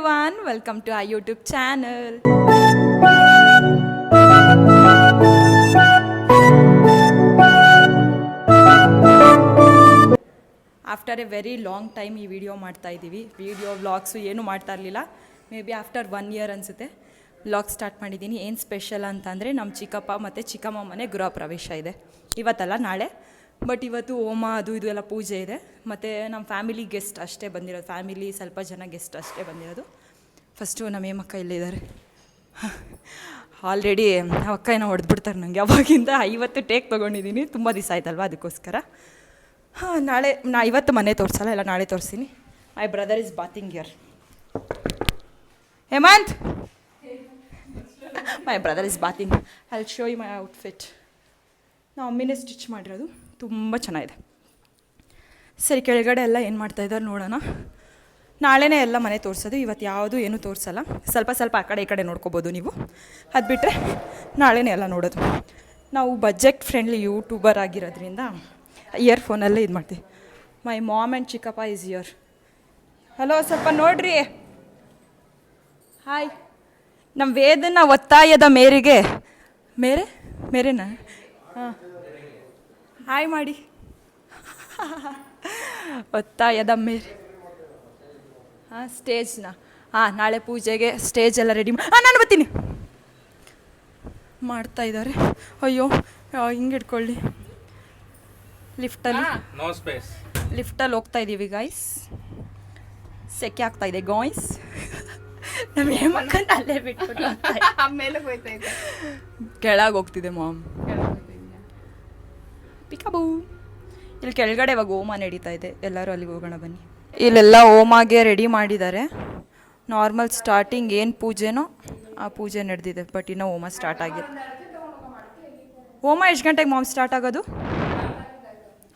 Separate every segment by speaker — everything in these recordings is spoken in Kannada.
Speaker 1: everyone, welcome to our YouTube channel. After a very long time ಈ ವಿಡಿಯೋ ಮಾಡ್ತಾ ಇದ್ದೀವಿ. ವಿಡಿಯೋ ವ್ಲಾಗ್ಸು ಏನು ಮಾಡ್ತಾ ಇರಲಿಲ್ಲ. ಮೇ ಬಿ ಆಫ್ಟರ್ 1 year ಅನಿಸುತ್ತೆ ವ್ಲಾಗ್ ಸ್ಟಾರ್ಟ್ ಮಾಡಿದ್ದೀನಿ. ಏನು ಸ್ಪೆಷಲ್ ಅಂತಂದರೆ ನಮ್ಮ ಚಿಕ್ಕಪ್ಪ ಮತ್ತು ಚಿಕ್ಕಮ್ಮ ಮನೆ ಗೃಹ ಪ್ರವೇಶ ಇದೆ. ಇವತ್ತಲ್ಲ ನಾಳೆ, ಬಟ್ ಇವತ್ತು ಹೋಮ ಅದು ಇದು ಎಲ್ಲ ಪೂಜೆ ಇದೆ. ಮತ್ತು ನಮ್ಮ ಫ್ಯಾಮಿಲಿ ಗೆಸ್ಟ್ ಅಷ್ಟೇ ಬಂದಿರೋದು, ಫ್ಯಾಮಿಲಿ ಸ್ವಲ್ಪ ಜನ ಗೆಸ್ಟ್ ಅಷ್ಟೇ ಬಂದಿರೋದು. ಫಸ್ಟು ನಮ್ಮ ಹೇಮಕ್ಕ ಇಲ್ಲಿದ್ದಾರೆ. ಆಲ್ರೆಡಿ ಅಕ್ಕ ಏನೋ ಹೊಡೆದ್ಬಿಡ್ತಾರೆ ನನಗೆ. ಅವಾಗಿಂದ 50 ಟೇಕ್ ತೊಗೊಂಡಿದ್ದೀನಿ, ತುಂಬ ದಿವಸ ಆಯ್ತಲ್ವ, ಅದಕ್ಕೋಸ್ಕರ. ನಾಳೆ ಇವತ್ತು ಮನೆ ತೋರಿಸಲ್ಲ, ಎಲ್ಲ ನಾಳೆ ತೋರಿಸ್ತೀನಿ. My brother is bathing here. Hemant, my brother is bathing. I will show you my outfit. ನಾವು ಅಮ್ಮಿನೇ ಸ್ಟಿಚ್ ಮಾಡಿರೋದು, ತುಂಬ ಚೆನ್ನಾಗಿದೆ. ಸರಿ, ಕೆಳಗಡೆ ಎಲ್ಲ ಏನು ಮಾಡ್ತಾಯಿದ್ದಾರೆ ನೋಡೋಣ. ನಾಳೆನೇ ಎಲ್ಲ ಮನೆ ತೋರಿಸೋದು, ಇವತ್ತು ಯಾವುದು ಏನೂ ತೋರಿಸಲ್ಲ. ಸ್ವಲ್ಪ ಸ್ವಲ್ಪ ಆ ಕಡೆ ಈ ಕಡೆ ನೋಡ್ಕೋಬೋದು ನೀವು. ಅದು ಬಿಟ್ಟರೆ ನಾಳೆನೇ ಎಲ್ಲ ನೋಡೋದು. ನಾವು ಬಜೆಟ್ ಫ್ರೆಂಡ್ಲಿ ಯೂಟ್ಯೂಬರ್ ಆಗಿರೋದ್ರಿಂದ ಇಯರ್ಫೋನಲ್ಲೇ ಇದು ಮಾಡ್ತೀವಿ. ಮೈ ಮಾಮ್ ಆ್ಯಂಡ್ ಚಿಕ್ಕಪ್ಪ ಈಸ್ ಇಯರ್. ಹಲೋ, ಸ್ವಲ್ಪ ನೋಡ್ರಿ. ಹಾಯ್. ನಮ್ಮ ವೇದನ ಒತ್ತಾಯದ ಮೇರೆಗೆ ಮೇರೆನಾ ಹಾಂ ಹಾಯ್ ಮಾಡಿ. ಒತ್ತಾಯದ ಮೇರೆ ಸ್ಟೇಜ್ನ ನಾಳೆ ಪೂಜೆಗೆ ಸ್ಟೇಜ್ ಎಲ್ಲ ರೆಡಿ ನಾನು ಬರ್ತೀನಿ ಮಾಡ್ತಾ ಇದ್ದಾರೆ. ಅಯ್ಯೋ, ಹಿಂಗೆ ಇಟ್ಕೊಳ್ಳಿ. ಲಿಫ್ಟಲ್ಲಿ ಹೋಗ್ತಾ ಇದ್ದೀವಿ ಗಾಯ್ಸ್. ಸೆಕೆ ಆಗ್ತಾ ಇದೆ ಗಾಯ್ಸ್. ನಮ್ಮ ಹೇಮಕ್ಕನ ಅಲ್ಲೇ ಬಿಟ್ಬಿಟ್ಟು ಕೆಳಗೆ ಹೋಗ್ತಿದೆ ಮಾಮ್. ಪಿಕಾಬೂ. ಇಲ್ಲಿ ಕೆಳಗಡೆ ಇವಾಗ ಹೋಮ ನಡೀತಾ ಇದೆ, ಎಲ್ಲರೂ ಅಲ್ಲಿಗೆ ಹೋಗೋಣ ಬನ್ನಿ. ಇಲ್ಲೆಲ್ಲ ಹೋಮಾಗೆ ರೆಡಿ ಮಾಡಿದ್ದಾರೆ. ನಾರ್ಮಲ್ ಸ್ಟಾರ್ಟಿಂಗ್ ಏನು ಪೂಜೆನೋ ಆ ಪೂಜೆ ನಡೆದಿದೆ, ಬಟ್ ಇನ್ನೂ ಹೋಮ ಸ್ಟಾರ್ಟ್ ಆಗಿದೆ. ಹೋಮ ಎಷ್ಟು ಗಂಟೆಗೆ ಮಾಮ್ ಸ್ಟಾರ್ಟ್ ಆಗೋದು?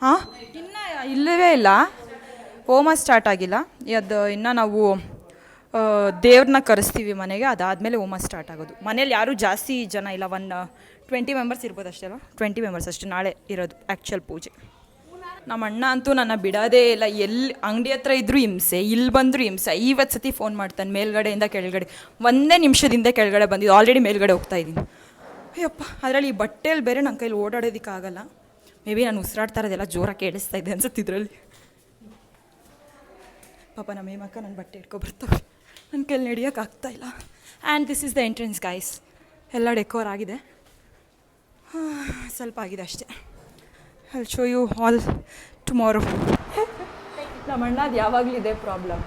Speaker 1: ಹಾಂ, ಇನ್ನೂ ಇಲ್ಲವೇ ಇಲ್ಲ, ಹೋಮ ಸ್ಟಾರ್ಟ್ ಆಗಿಲ್ಲ. ಅದು ಇನ್ನು ನಾವು ದೇವ್ರನ್ನ ಕರೆಸ್ತೀವಿ ಮನೆಗೆ, ಅದಾದಮೇಲೆ ಹೋಮ ಸ್ಟಾರ್ಟ್ ಆಗೋದು. ಮನೇಲಿ ಯಾರೂ ಜಾಸ್ತಿ ಜನ ಇಲ್ಲ, 20 ಮೆಂಬರ್ಸ್ ಇರ್ಬೋದು ಅಷ್ಟೇ ಅಲ್ಲ, 20 ಮೆಂಬರ್ಸ್ ಅಷ್ಟೇ ನಾಳೆ ಇರೋದು ಆ್ಯಕ್ಚುಯಲ್ ಪೂಜೆ. ನಮ್ಮ ಅಣ್ಣ ಅಂತೂ ನನ್ನ ಬಿಡೋದೇ ಇಲ್ಲ. ಎಲ್ಲಿ ಅಂಗಡಿ ಹತ್ರ ಇದ್ದರೂ ಹಿಂಸೆ, ಇಲ್ಲಿ ಬಂದರೂ ಹಿಂಸೆ. 50 ಸತಿ ಫೋನ್ ಮಾಡ್ತಾನೆ ಮೇಲ್ಗಡೆಯಿಂದ ಕೆಳಗಡೆ. 1 ನಿಮಿಷದಿಂದ ಕೆಳಗಡೆ ಬಂದಿದ್ದು, ಆಲ್ರೆಡಿ ಮೇಲ್ಗಡೆ ಹೋಗ್ತಾ ಇದ್ದೀನಿ. ಅಯ್ಯಪ್ಪ, ಅದರಲ್ಲಿ ಈ ಬಟ್ಟೆಯಲ್ಲಿ ಬೇರೆ ನನ್ನ ಕೈಲಿ ಓಡಾಡೋದಕ್ಕಾಗಲ್ಲ. ಮೇ ಬಿ ನಾನು ಉಸಿರಾಡ್ತಾ ಇರೋದೆಲ್ಲ ಜೋರಾಗಿ ಕೇಳಿಸ್ತಾ ಇದೆ ಅನ್ಸುತ್ತೆ ಇದರಲ್ಲಿ. ಪಾಪ ನಮ್ಮ ಹೇಮಕ್ಕ ನನ್ನ ಬಟ್ಟೆ ಇಟ್ಕೊಬರ್ತಾವೆ, ನನ್ನ ಕೈಲಿ ನಡೆಯೋಕ್ಕಾಗ್ತಾಯಿಲ್ಲ. And this is the entrance guys. ಎಲ್ಲ ಡೆಕೋರ್ ಆಗಿದೆ, ಸ್ವಲ್ಪ ಆಗಿದೆ ಅಷ್ಟೇ. I will show you all tomorrow. ನಮ್ಮ ಅಣ್ಣ ಅದು ಯಾವಾಗಲೂ ಇದೆ ಪ್ರಾಬ್ಲಮ್.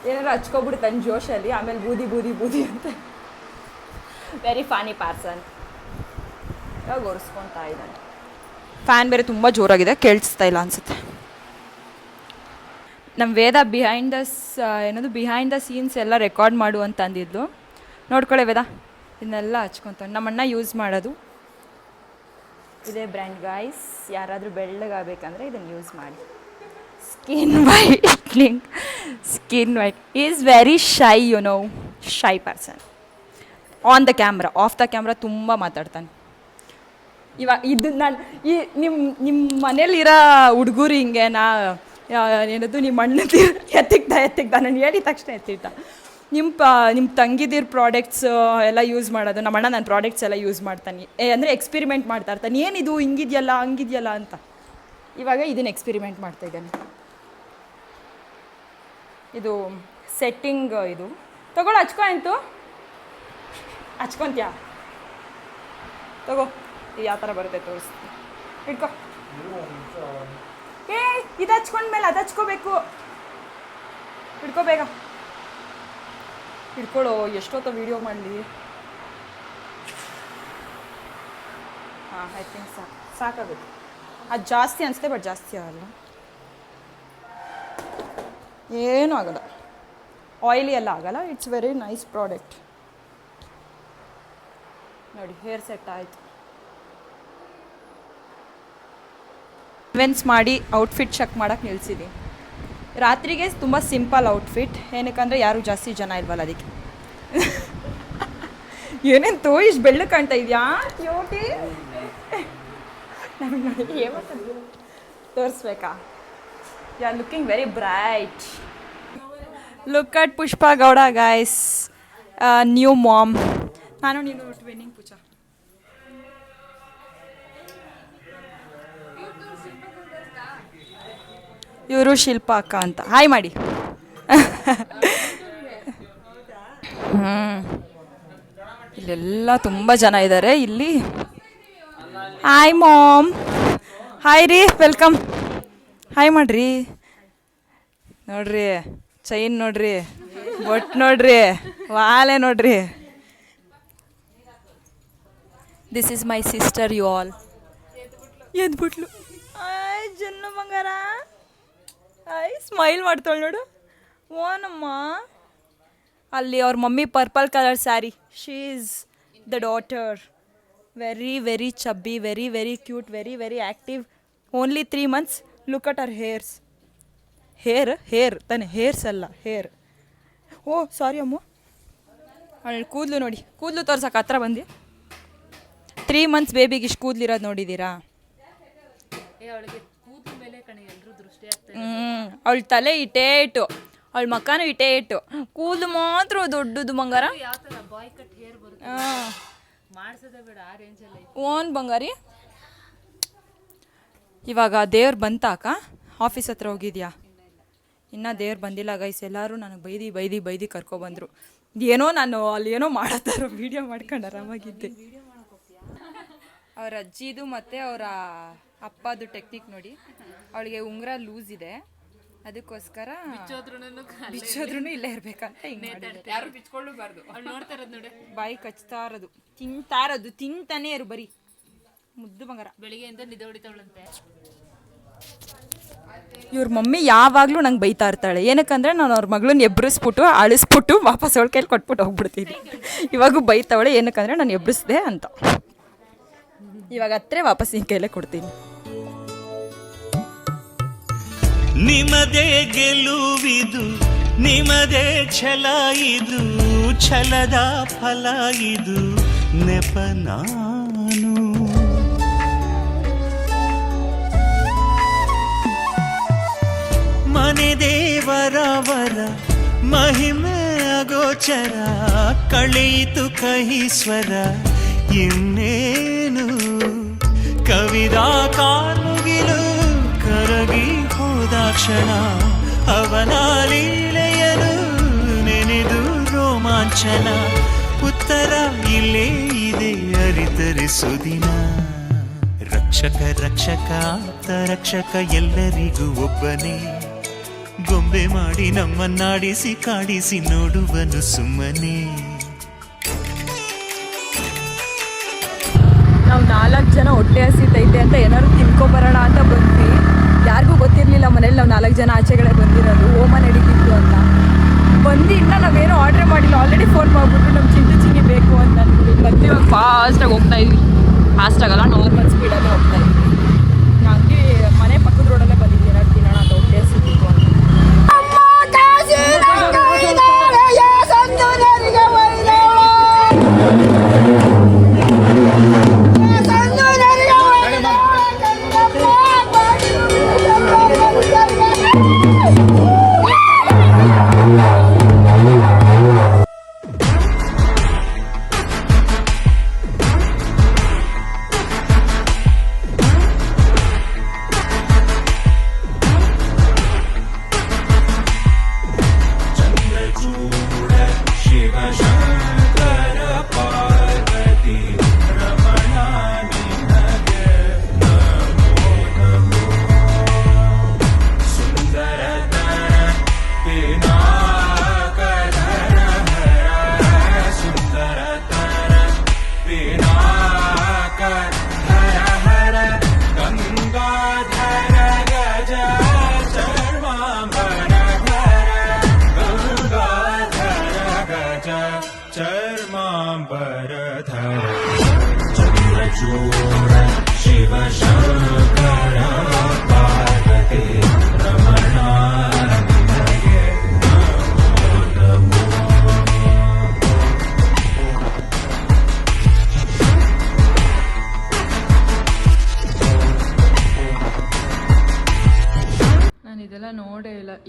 Speaker 1: ಏನಾದ್ರು ಹಚ್ಕೊಬಿಡ್ತಾನೆ ಜೋಶಲ್ಲಿ, ಆಮೇಲೆ ಬೂದಿ ಬೂದಿ ಬೂದಿ ಅಂತ. ವೆರಿ ಫಾನಿ ಪಾರ್ಸನ್. ಇವಾಗ ಒರೆಸ್ಕೊತಾ ಇದ್ದಾನೆ. ಫ್ಯಾನ್ ಬೇರೆ ತುಂಬ ಜೋರಾಗಿದೆ, ಕೇಳಿಸ್ತಾ ಇಲ್ಲ ಅನಿಸುತ್ತೆ. ನಮ್ಮ ವೇದ ಬಿಹೈಂಡ್ ದ ಸೀನ್ಸ್ ಎಲ್ಲ ರೆಕಾರ್ಡ್ ಮಾಡು ಅಂತ ಅಂದಿದ್ದು. ನೋಡ್ಕೊಳ್ಳೆ ವೇದ, ಇದನ್ನೆಲ್ಲ ಹಚ್ಕೊತಾನೆ. ನಮ್ಮ ಅಣ್ಣ ಯೂಸ್ ಮಾಡೋದು ಇದೇ ಬ್ರ್ಯಾಂಡ್ ಗಾಯ್ಸ್. ಯಾರಾದರೂ ಬೆಳ್ಳಗಾಗಬೇಕಂದ್ರೆ ಇದನ್ನು ಯೂಸ್ ಮಾಡಿ. Skin white is very shy, you know, shy person. On the camera, off the camera ತುಂಬ ಮಾತಾಡ್ತಾನೆ. ಇವಾಗ ಇದು ನಾನು ನಿಮ್ಮ ಮನೇಲಿರೋ ಹುಡುಗರು ಹಿಂಗೆ ಏನದು, ನಿಮ್ಮ ಅಣ್ಣದ ಎತ್ತಿಕ್ದ ನಾನು ಹೇಳಿದ ತಕ್ಷಣ ಎತ್ತಿಟ್ಟ. ನಿಮ್ಮ ತಂಗಿದಿರ ಪ್ರಾಡಕ್ಟ್ಸ್ ಎಲ್ಲ ಯೂಸ್ ಮಾಡೋದು. ನಮ್ಮ ಅಣ್ಣ ನನ್ನ ಪ್ರಾಡಕ್ಟ್ಸ್ ಎಲ್ಲ ಯೂಸ್ ಮಾಡ್ತಾನೆ, ಅಂದರೆ ಎಕ್ಸ್ಪೆರಿಮೆಂಟ್ ಮಾಡ್ತಾ ಇರ್ತಾನೆ. ಏನಿದು ಹಿಂಗಿದೆಯಲ್ಲ ಹಂಗಿದೆಯಲ್ಲ ಅಂತ. ಇವಾಗ ಇದನ್ನು ಎಕ್ಸ್ಪೆರಿಮೆಂಟ್ ಮಾಡ್ತಾಯಿದ್ದಾನೆ. ಇದು ಸೆಟ್ಟಿಂಗ್, ಇದು ತಗೊಳ್ಳೋ, ಹಚ್ಕೊ ಅಂತು. ಹಚ್ಕೊತ್ಯಾ? ತಗೋ, ಇದು ಯಾವ ಥರ ಬರುತ್ತೆ ತೋರಿಸ್ತೀನಿ, ಇಟ್ಕೊ. ಇದು ಹಚ್ಕೊಂಡ್ಮೇಲೆ ಅದು ಹಚ್ಕೋಬೇಕು. ಹಿಡ್ಕೋ ಬೇಗ, ಹಿಡ್ಕೊಳ್ಳೋ. ಎಷ್ಟೊತ್ತ ವೀಡಿಯೋ ಮಾಡಲಿ. ಹಾಂ, ಐ ಥಿಂಕ್ ಸಾಕಾಗುತ್ತೆ. ಅದು ಜಾಸ್ತಿ ಅನಿಸುತ್ತೆ, ಬಟ್ ಜಾಸ್ತಿ ಆಗಲ್ಲ, ಏನೂ ಆಗಲ್ಲ. ಆಯಿಲಿ ಎಲ್ಲ ಆಗಲ್ಲ. It's very nice product. ನೋಡಿ, ಹೇರ್ ಸೆಟ್ ಆಯಿತು. ಇವೆಂಟ್ಸ್ ಮಾಡಿ ಔಟ್ಫಿಟ್ ಚೆಕ್ ಮಾಡೋಕ್ಕೆ ನಿಲ್ಸಿದ್ದೀನಿ. ರಾತ್ರಿಗೆ ತುಂಬ ಸಿಂಪಲ್ ಔಟ್ಫಿಟ್, ಏನಕ್ಕಂದರೆ ಯಾರೂ ಜಾಸ್ತಿ ಜನ ಇಲ್ವಲ್ಲ ಅದಕ್ಕೆ. ಏನೇನು ಇಷ್ಟು ಬೆಳ್ಳು ಕಾಣ್ತಾ ಇದೆಯಾ ಕ್ಯೂಟಿ? ನಮಗೆ ತೋರಿಸ್ಬೇಕಾ? You are looking very bright. Look at Pushpa Gowda guys, new mom. ನಾನು ನೀನು ಟ್ವಿನ್ನಿಂಗ್ ಪೂಜಾ. ಇವರು ಶಿಲ್ಪಾ ಅಕ್ಕ ಅಂತ. ಹಾಯ್ ಮಾಡಿ. ಇಲ್ಲೆಲ್ಲ ತುಂಬ ಜನ ಇದ್ದಾರೆ ಇಲ್ಲಿ. Hi mom. ಹಾಯ್ ರೀ, ವೆಲ್ಕಮ್. ಹಾಯ್ ಮಾಡ್ರಿ. ನೋಡ್ರಿ ಚೈನ್ ನೋಡ್ರಿ, ಬೊಟ್ಟು ನೋಡ್ರಿ, ವಾಲೆ ನೋಡ್ರಿ. This is my sister you all. ಎದ್ಬಿಟ್ಲು. ಆಯ್ ಜನ್ನು ಬಂಗಾರ. ಆಯ್ ಸ್ಮೈಲ್ ಮಾಡ್ತಾಳೆ ನೋಡು. ಓನಮ್ಮ. ಅಲ್ಲಿ ಅವ್ರ mummy purple colour sari. She is the daughter. Very very chubby, very very cute, very very active. Only 3 months. Look at our hairs. Hair ತಾನೆ, ಹೇರ್ಸ್ ಅಲ್ಲ, ಹೇರ್. ಓ ಸಾರಿ ಅಮ್ಮ. ಅವಳು ಕೂದಲು ನೋಡಿ, ಕೂದಲು ತೋರ್ಸಕ್ಕೆ ಹತ್ರ ಬಂದು. 3 months ಬೇಬಿಗೆ ಇಷ್ಟು ಕೂದಲಿರೋದು ನೋಡಿದ್ದೀರಾ? ಅವಳ ತಲೆ ಇಟೇ ಇಟ್ಟು, ಅವಳ ಮಕ್ಕನೂ ಇಟೇ ಇಟ್ಟು, ಕೂದಲು ಮಾತ್ರ ದೊಡ್ಡದು ಬಂಗಾರ. ಓನ್ ಬಂಗಾರಿ. ಇವಾಗ ದೇವ್ರು ಬಂತಾಕ? ಆಫೀಸ್ ಹತ್ರ ಹೋಗಿದ್ಯಾ? ಇನ್ನೂ ದೇವ್ರು ಬಂದಿಲ್ಲ ಗೈಸ್. ಎಲ್ಲರೂ ನನಗೆ ಬೈದಿ ಕರ್ಕೊಬಂದರು. ಏನೋ ನಾನು ಅಲ್ಲಿ ಏನೋ ಮಾಡತ್ತಾರೋ ವೀಡಿಯೋ ಮಾಡ್ಕೊಂಡು ಆರಾಮಾಗಿದ್ದೆ. ಅವ್ರ ಅಜ್ಜಿದು ಮತ್ತು ಅವರ ಅಪ್ಪದು ಟೆಕ್ನಿಕ್ ನೋಡಿ. ಅವಳಿಗೆ ಉಂಗುರ ಲೂಸ್ ಇದೆ, ಅದಕ್ಕೋಸ್ಕರ ಬಿಚ್ಚೋದ್ರೂ ಇಲ್ಲೇ ಇರ್ಬೇಕಂತ ಹಿಂಗೆ ಯಾರು ಬಿಚ್ಕೊಳ್ಳಬಾರ್ದು. ಬಾಯಿ ಕಚ್ತಾ ಇರೋದು, ತಿಂತಾನೇ ಇರು ಬರೀ. ಮುದ್ದು ಬಂಗಾರ. ಬೆಳಿಗ್ಗೆಯಿಂದ ನಿದ್ದೆ ಹೊಡಿತಾವಳಂತೆ. ಇವ್ರ ಮಮ್ಮಿ ಯಾವಾಗಲೂ ನಂಗೆ ಬೈತಾ ಇರ್ತಾಳೆ. ಏನಕ್ಕಂದರೆ ನಾನು ಅವ್ರ ಮಗಳನ್ನ ಎಬ್ರಿಸ್ಬಿಟ್ಟು ಅಳಿಸ್ಬಿಟ್ಟು ವಾಪಸ್ ಅವಳ ಕೈಲಿ ಕೊಟ್ಬಿಟ್ಟು ಹೋಗ್ಬಿಡ್ತೀನಿ. ಇವಾಗೂ ಬೈತಾವಳೆ, ಏನಕ್ಕಂದರೆ ನಾನು ಎಬ್ರಿಸ್ದೆ ಅಂತ. ಇವಾಗ ಹತ್ರ ವಾಪಸ್ ನಿನ್ನ ಕೈಲೇ ಕೊಡ್ತೀನಿ.
Speaker 2: ನಿಮದೇ ಗೆಲುವಿದು, ನಿಮದೇ ಛಲ ಇದು, ಛಲದ ಫಲ ಇದು, ನೆಪ ನಾನು. ಮನೆ ದೇವರವರ ಮಹಿಮೆ ಅಗೋಚರ, ಕಳೆಯಿತು ಕಹಿ ಸ್ವರ ಇನ್ನೇನು. ಕವಿದ ಕಾಲುಗಿಲು ಕರಗಿ ಹೋದಾಕ್ಷಣ, ಅವನ ಲೀಲೆಯನು ನೆನೆದು ರೋಮಾಂಚನ. ಉತ್ತರ ಇಲ್ಲೇ ಇದೆ ಅರಿತರಿಸು ದಿನ. ರಕ್ಷಕ ರಕ್ಷಕ ಆಪ್ತ ರಕ್ಷಕ ಎಲ್ಲರಿಗೂ ಒಬ್ಬನೇ. ಗೊಂಬೆ ಮಾಡಿ ನಮ್ಮನ್ನಾಡಿಸಿ ಕಾಡಿಸಿ ನೋಡುವನು ಸುಮ್ಮನೆ.
Speaker 1: ನಾವು 4 ಜನ ಹೊಟ್ಟೆ ಹಸಿತೈತೆ ಅಂತ ಏನಾದ್ರು ತಿನ್ಕೊಬರೋಣ ಅಂತ ಬಂದ್ವಿ. ಯಾರಿಗೂ ಗೊತ್ತಿರಲಿಲ್ಲ ಮನೇಲಿ ನಾವು 4 ಜನ ಆಚೆಗಳೇ ಬಂದಿರೋದು, ಹೋಮ ನಡೀತಿತ್ತು ಅಂತ. ಬಂದು ಇನ್ನೂ ನಾವೇನೋ ಆರ್ಡ್ರ್ ಮಾಡಿಲ್ಲ, ಆಲ್ರೆಡಿ ಫೋನ್ ಮಾಡಿಬಿಟ್ಟು ನಮ್ಮ ಚಿಂಗಿ ಬೇಕು ಅಂತ ಅಂದ್ಬಿಟ್ಟು ಮತ್ತೆ ಇವಾಗ ಫಾಸ್ಟಾಗಿ ಹೋಗ್ತಾ ಇದ್ವಿ. ಫಾಸ್ಟಾಗಲ್ಲ, ನಾರ್ಮಲ್ ಸ್ಪೀಡಲ್ಲೇ ಹೋಗ್ತಾ ಇದ್ವಿ. ಹಂಗೆ ಮನೆ ಪಕ್ಕದ ರೋಡಲ್ಲೇ ಬಂದಿದ್ವಿ ಏನಾದ್ರು ತಿನ್ನೋಣ ಅಂತ ಹೊಟ್ಟೆ ಹಸಿತಿತ್ತು ಅಂತ.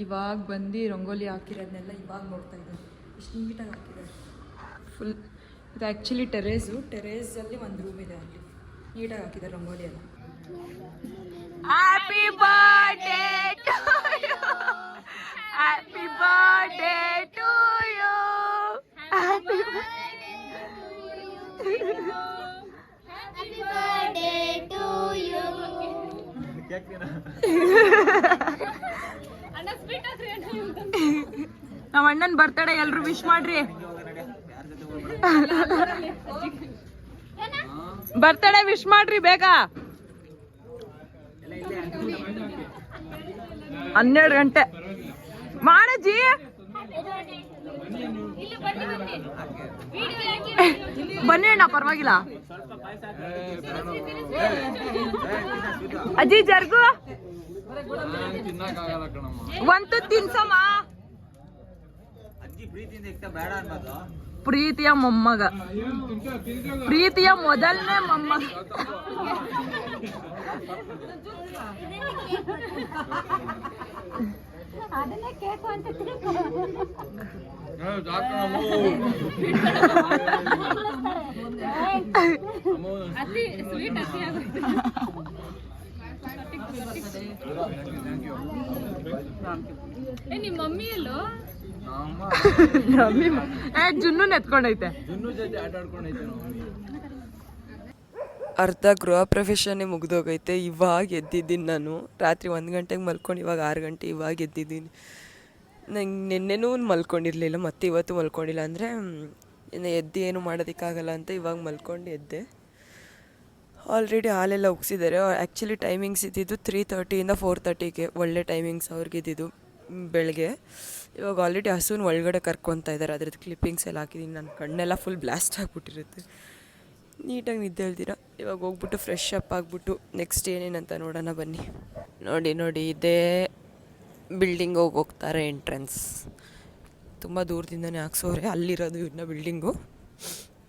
Speaker 1: ಇವಾಗ ಬಂದು ರಂಗೋಲಿ ಹಾಕಿರೋದನ್ನೆಲ್ಲ ಇವಾಗ ನೋಡ್ತಾ ಇದ್ದಾರೆ. ಇಷ್ಟು ನೀಟಾಗಿ ಹಾಕಿದ್ದಾರೆ. ಫುಲ್ ಇದು ಆ್ಯಕ್ಚುಲಿ ಟೆರೇಸಲ್ಲಿ ಒಂದು ರೂಮ್ ಇದೆ, ಅಲ್ಲಿ ನೀಟಾಗಿ ಹಾಕಿದ್ದಾರೆ ರಂಗೋಲಿ ಎಲ್ಲ. Happy birthday to you, happy birthday to you, happy birthday to you. ನಮ್ಮ ಅಣ್ಣನ ಬರ್ತಡೇ ಎಲ್ರು ವಿಶ್ ಮಾಡ್ರಿ. ಬರ್ತಡೇ ವಿಶ್ ಮಾಡ್ರಿ ಬೇಗ. 12 ಗಂಟೆ ಮಾಡಜ್ಜಿ. ಬನ್ನಿ ಅಣ್ಣ, ಪರವಾಗಿಲ್ಲ. ಅಜ್ಜಿ ಜರ್ಗು ಒಂದು ತಿನ್ಸಮ್ಮ. ಪ್ರೀತಿಯ ಮೊಮ್ಮಗ, ಪ್ರೀತಿಯ ಮೊದಲನೇ ಮೊಮ್ಮಗ.
Speaker 3: ಅದನ್ನೇ ಕೇಕು ಅಂತ ನಿಮ್ಮ ಮಮ್ಮಿ ಎಲ್ಲೋ
Speaker 1: ಜುನ್ನು ಎತ್ಕೊಂಡೈತೆ.
Speaker 4: ಅರ್ಧ ಗೃಹ ಪ್ರವೇಶನೇ ಮುಗ್ದೋಗೈತೆ. ಇವಾಗ ಎದ್ದಿದ್ದೀನಿ ನಾನು. ರಾತ್ರಿ 1 ಗಂಟೆಗೆ ಮಲ್ಕೊಂಡು ಇವಾಗ 6 ಗಂಟೆ ಇವಾಗ ಎದ್ದಿದ್ದೀನಿ. ನಂಗೆ ನಿನ್ನೆನೂ ಮಲ್ಕೊಂಡಿರಲಿಲ್ಲ, ಮತ್ತು ಇವತ್ತು ಮಲ್ಕೊಂಡಿಲ್ಲ. ಅಂದರೆ ಇನ್ನು ಎದ್ದು ಏನು ಮಾಡೋದಕ್ಕಾಗಲ್ಲ ಅಂತ ಇವಾಗ ಮಲ್ಕೊಂಡು ಎದ್ದೆ. ಆಲ್ರೆಡಿ ಹಾಲೆಲ್ಲ ಉಗ್ಸಿದ್ದಾರೆ. ಆ್ಯಕ್ಚುಲಿ ಟೈಮಿಂಗ್ಸ್ ಇದ್ದಿದ್ದು 3:30ಇಂದ 4:30ಗೆ ಒಳ್ಳೆ ಟೈಮಿಂಗ್ಸ್ ಅವ್ರಿಗೆ ಇದ್ದಿದ್ದು ಬೆಳಗ್ಗೆ. ಇವಾಗ ಆಲ್ರೆಡಿ ಹಸುನ ಒಳಗಡೆ ಕರ್ಕೊತಾ ಇದ್ದಾರೆ. ಅದ್ರದ್ದು ಕ್ಲಿಪ್ಪಿಂಗ್ಸ್ ಎಲ್ಲ ಹಾಕಿದ್ದೀನಿ. ನನ್ನ ಕಣ್ಣೆಲ್ಲ ಫುಲ್ ಬ್ಲಾಸ್ಟ್ ಆಗಿಬಿಟ್ಟಿರುತ್ತೆ. ನೀಟಾಗಿ ನಿದ್ದೆ ಹೇಳ್ತೀರ. ಇವಾಗ ಹೋಗ್ಬಿಟ್ಟು ಫ್ರೆಶ್ ಅಪ್ ಆಗಿಬಿಟ್ಟು ನೆಕ್ಸ್ಟ್ ಏನೇನಂತ ನೋಡೋಣ ಬನ್ನಿ. ನೋಡಿ ಇದೇ ಬಿಲ್ಡಿಂಗ್ ಹೋಗ್ತಾರೆ ಎಂಟ್ರೆನ್ಸ್. ತುಂಬ ದೂರದಿಂದನೇ ಹಾಕ್ಸೋರೆ, ಅಲ್ಲಿರೋದು ಇನ್ನು ಬಿಲ್ಡಿಂಗು.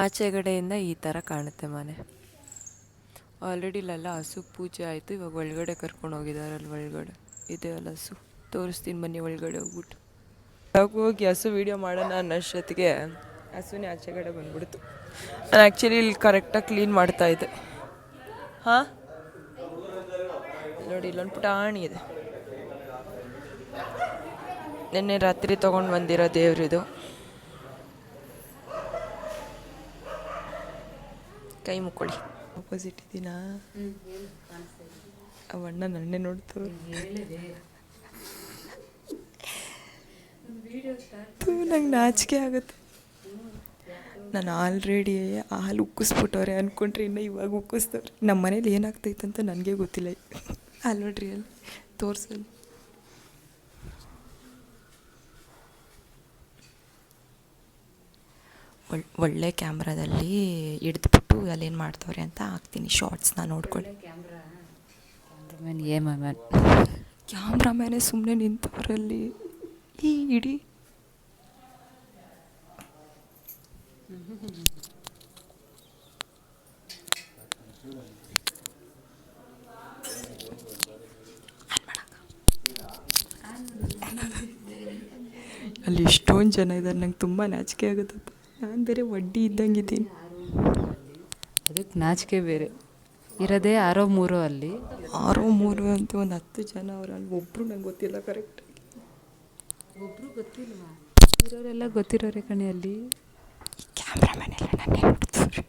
Speaker 4: ಆಚೆಗಡೆಯಿಂದ ಈ ಥರ ಕಾಣುತ್ತೆ ಮನೆ. ಆಲ್ರೆಡಿ ಇಲ್ಲೆಲ್ಲ ಹಸು ಪೂಜೆ ಆಯಿತು. ಇವಾಗ ಒಳಗಡೆ ಕರ್ಕೊಂಡು ಹೋಗಿದ್ದಾರೆ. ಅಲ್ಲಿ ಒಳಗಡೆ ಇದೆ ಅಲ್ಲ ಹಸು, ತೋರಿಸ್ತೀನಿ ಬನ್ನಿ ಒಳಗಡೆ ಹೋಗ್ಬಿಟ್ಟು. ಹೋಗಿ ಹಸು ವೀಡಿಯೋ ಮಾಡೋಣ ಅನ್ನೋಷ್ಟೊತ್ತಿಗೆ ಹಸುನೇ ಆಚೆಗಡೆ ಬಂದ್ಬಿಡ್ತು. ನಾನು ಆ್ಯಕ್ಚುಲಿ ಇಲ್ಲಿ ಕರೆಕ್ಟಾಗಿ ಕ್ಲೀನ್ ಮಾಡ್ತಾಯಿದ್ದೆ. ಹಾಂ ನೋಡಿ, ಇಲ್ಲೊಂದು ಪುಟಾಣಿ ಇದೆ. ನಿನ್ನೆ ರಾತ್ರಿ ತೊಗೊಂಡು ಬಂದಿರೋ ದೇವ್ರಿದು. ಕೈ ಮುಕ್ಕೊಳ್ಳಿ. ಆಪೋಸಿಟ್ ಇದ್ದೀನಾ? ಅವಣ್ಣ ನನ್ನೇ ನೋಡ್ತು. ನಂಗೆ ನಾಚಿಕೆ ಆಗುತ್ತೆ. ನಾನು ಆಲ್ರೆಡಿ ಹಾಲು ಉಕ್ಕಿಸ್ಬಿಟ್ಟವ್ರೆ ಅಂದ್ಕೊಂಡ್ರೆ ಇನ್ನು ಇವಾಗ ಉಕ್ಕಿಸ್ತವ್ರೆ. ನಮ್ಮ ಮನೇಲಿ ಏನಾಗ್ತೈತಂತ ನನಗೆ ಗೊತ್ತಿಲ್ಲ. ಅಲ್ಲಿ ನೋಡ್ರಿ, ಅಲ್ಲಿ ತೋರಿಸಲು ಒಳ್ಳೆ ಕ್ಯಾಮ್ರಾದಲ್ಲಿ ಹಿಡಿದ್ಬಿಟ್ಟು ಅಲ್ಲೇನು ಮಾಡ್ತವ್ರೆ ಅಂತ ಹಾಕ್ತೀನಿ ಶಾರ್ಟ್ಸ್ನ ನೋಡ್ಕೊಳ್ಳಿ. ಕ್ಯಾಮ್ರಾಮ್ಯಾನೇ ಸುಮ್ಮನೆ ನಿಂತವರಲ್ಲಿ ಈ ಇಡೀ ಅಲ್ಲಿ ಎಷ್ಟೊಂದು ಜನ ಇದ್ದಾರೆ. ನಂಗೆ ತುಂಬ ನಾಚಿಕೆ ಆಗುತ್ತಪ್ಪ. ನಾನು ಬೇರೆ ವಡ್ಡಿ ಇದ್ದಂಗಿದ್ದೀನಿ.
Speaker 5: ಅದಕ್ಕೆ ನಾಚಿಕೆ ಬೇರೆ ಇರೋದೇ 6-3 ಅಲ್ಲಿ.
Speaker 4: 6-3 ಅಂತ ಒಂದು 10 ಜನ ಅವ್ರು. ಅಲ್ಲಿ ಒಬ್ಬರು ನಂಗೆ ಗೊತ್ತಿಲ್ಲ ಕರೆಕ್ಟಾಗಿ.
Speaker 5: ಒಬ್ಬರು ಗೊತ್ತಿಲ್ವಾ? ಇರೋರೆಲ್ಲ ಗೊತ್ತಿರೋರೆ ಕಣೆ. ಅಲ್ಲಿ
Speaker 4: ಕ್ಯಾಮ್ರಾಮನೆಲ್ಲ ನನ್ನೇ ನೋಡ್ತವ್ರೆ.